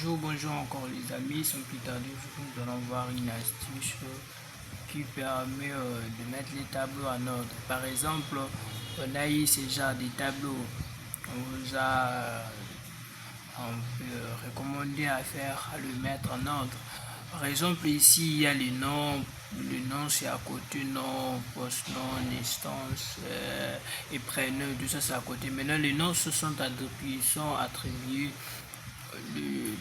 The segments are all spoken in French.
bonjour encore les amis, sans plus tarder, nous allons voir une astuce qui permet de mettre les tableaux en ordre. Par exemple, on a eu ce genre de tableau, on vous a recommandé à le mettre en ordre. Par exemple, ici il y a le nom c'est à côté, nom, post-nom, distance et prénom, tout ça c'est à côté. Maintenant les noms sont attribués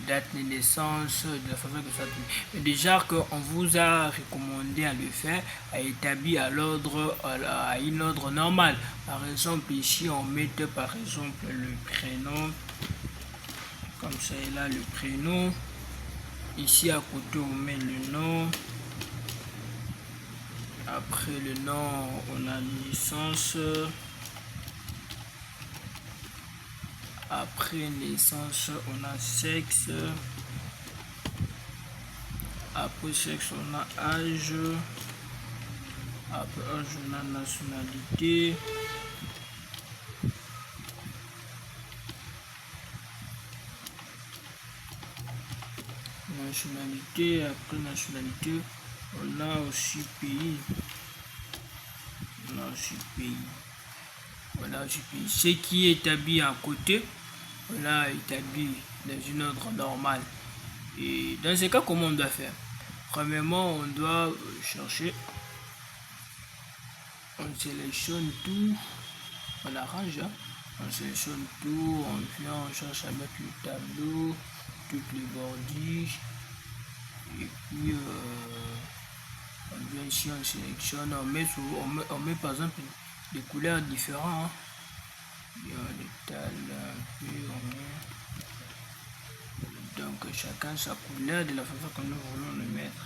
date de naissance, de la façon que ça tourne. Déjà qu'on vous a recommandé à le faire, à établir à l'ordre, à une ordre normal. Par exemple, ici on met par exemple le prénom, comme ça et là le prénom. Ici à côté on met le nom. Après le nom on a naissance. Après naissance, on a sexe. Après sexe, on a âge. Après âge, on a nationalité. Après nationalité, on a aussi pays. Voilà, ce qui est établi à côté, on l'a établi dans une ordre normale. Et dans ce cas, comment on doit faire? Premièrement, on doit chercher, on sélectionne tout, on arrange, on sélectionne tout, on vient, on cherche à mettre le tableau, toutes les bordiges, et puis on vient ici, on sélectionne, on met par exemple des couleurs différentes. Il y a l'étal, donc chacun sa couleur de la façon que nous voulons le mettre.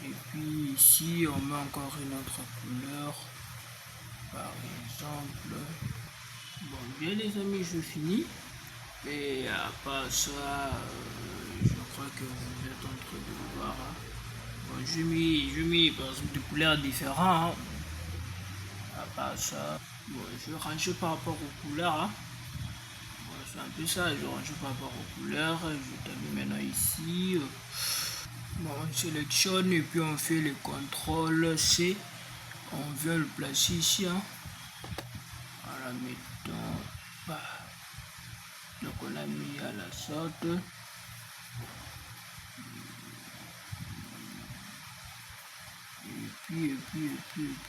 Et puis ici on met encore une autre couleur, par exemple. Bon, bien les amis, je finis. Et à part ça, je crois que vous êtes en train de voir. Bon, je mis par exemple des couleurs différentes. À part ça, bon, je range par rapport aux couleurs. Bon, c'est un peu ça, je range par rapport aux couleurs. Je termine maintenant ici. Bon, on sélectionne et puis on fait le CTRL C. On vient le placer ici. Voilà, mettons. Donc on a mis à la sorte. Et puis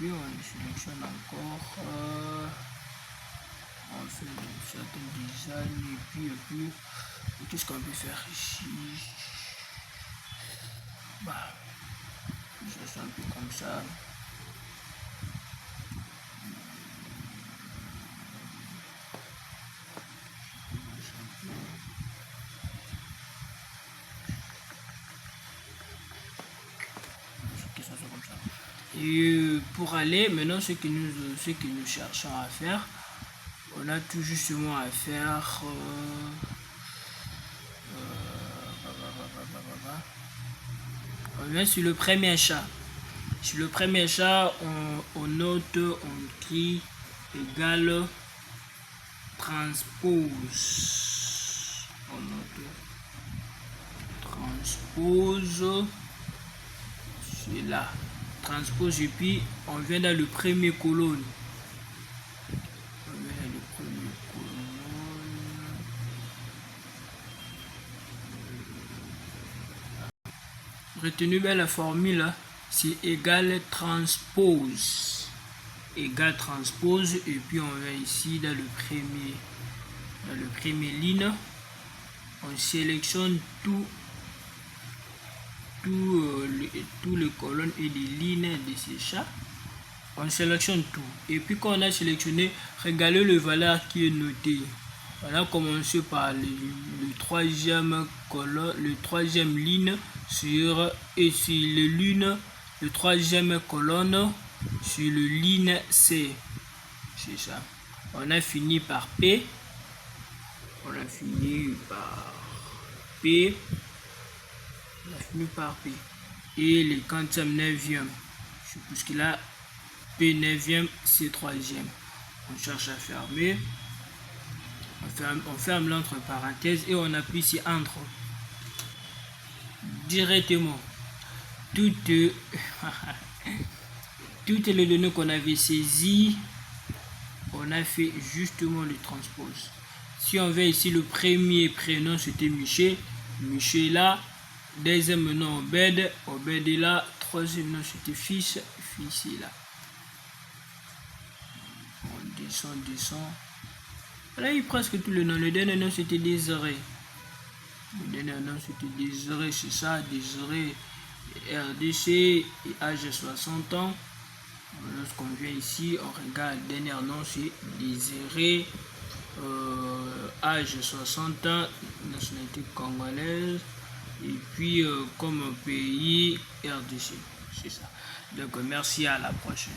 on sélectionne encore. On fait un certain design et puis qu'est-ce qu'on peut faire ici? C'est un peu comme ça. Et pour aller maintenant, ce que nous cherchons à faire, on a tout justement à faire. On vient sur le premier chat. Sur le premier chat, on note, on crie égal transpose. On note transpose. C'est là. Transpose et puis on vient dans le premier colonne. Retenez bien la formule, c'est égal transpose. Égal transpose et puis on vient ici dans le premier ligne. On sélectionne tout les colonnes et les lignes de ces chats. On sélectionne tout et puis quand on a sélectionné, regardez le valeur qui est noté. On a commencé par le troisième colonne, le troisième ligne sur le troisième colonne sur le ligne C. C'est ça. On a fini par P. Et le 49e, parce que là P 9e c'est 3e. On cherche à fermer. On ferme l'entre parenthèses et on appuie sur entre. Directement, toutes les données qu'on avait saisies, on a fait justement le transpose. Si on veut ici, le premier prénom c'était Michel, Michel là. Deuxième nom Obed, Obed est là. Troisième nom c'était Fils, Fils est là. On descend. Voilà, il y a presque tout le nom. Le dernier nom c'était Désiré. Le dernier nom c'était Désiré, c'est ça, Désiré. RDC et âge 60 ans. Lorsqu'on vient ici, on regarde le dernier nom c'est Désiré. Âge 60 ans, nationalité congolaise. Et puis comme pays RDC, c'est ça. Donc merci, à la prochaine.